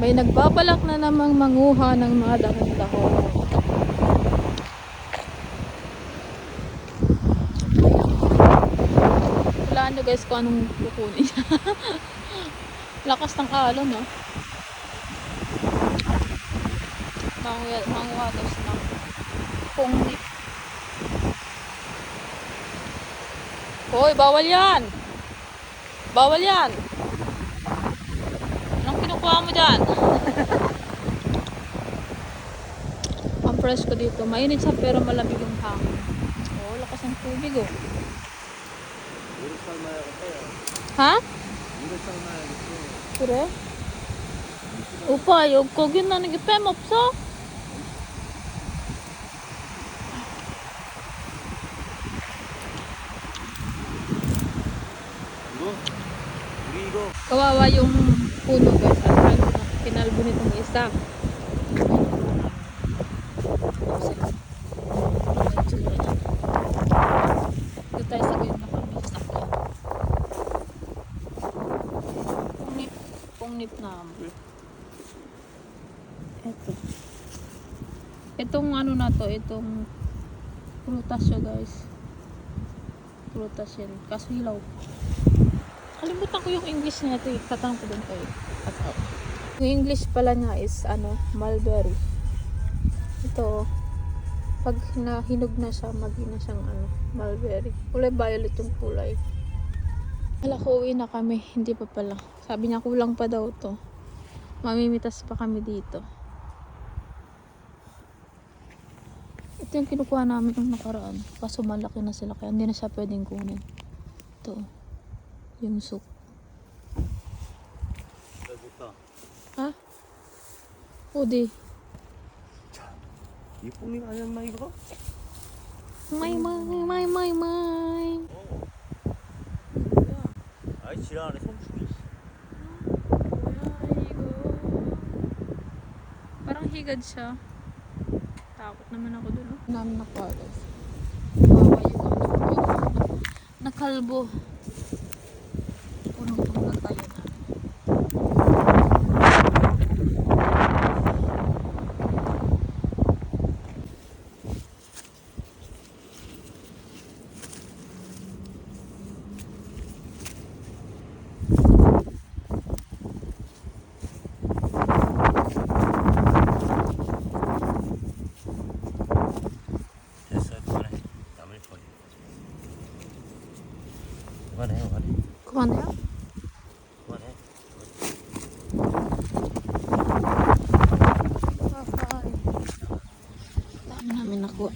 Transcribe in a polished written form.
May nagbabalak na namang manguha ng mga dahon-dahon. Wala nyo guys kung anong kukunin niya. Lakas ng alon, no? Manguha daw siya ng pungnip. Hoy, bawal yan! Bawal yan! Anong kinukuha mo dyan? Ang fresh ko dito. Mainit siya pero malamig yung hangin. Oh, lakas ng tubig, oh. Ha? Kure? Upay, og kog yun na nag-ipemop sa? Kawawa yung puno guys. At pinalbo nitong isa. Dito tayo sa gawin na kami sa sakla. Pungnip na ambul. Eto. Itong ano na to, itong prutas siya guys. Prutas yan. Kaso hilaw. Kalimutan ko yung English niya ito. Tatang ko doon kayo. Yung English pala niya is ano, mulberry. Ito, pag hinog na siya, magina siyang ano, mulberry. Kulay violet yung kulay. Wala ko, uwi na kami. Hindi pa pala. Sabi niya kulang pa daw to. Mamimitas pa kami dito. Ito yung kinukuha namin yung nakaraan. Kaso malaki na sila kaya hindi na siya pwedeng kunin. Ito. Yung soup. Ha? Udi. 이쁜이 아니야 마 이거? May. 아이 지랄하네 손주기. 뭐야 이거? Parang higad siya. Takot naman ako dun. Namin na guys. Bawa yung ano. Nakalbo. Punong-puno na tayo na. 됐어 그만해 남을 버려. 그만해. Kumaneyo? 그만해. Dami namin nakuha.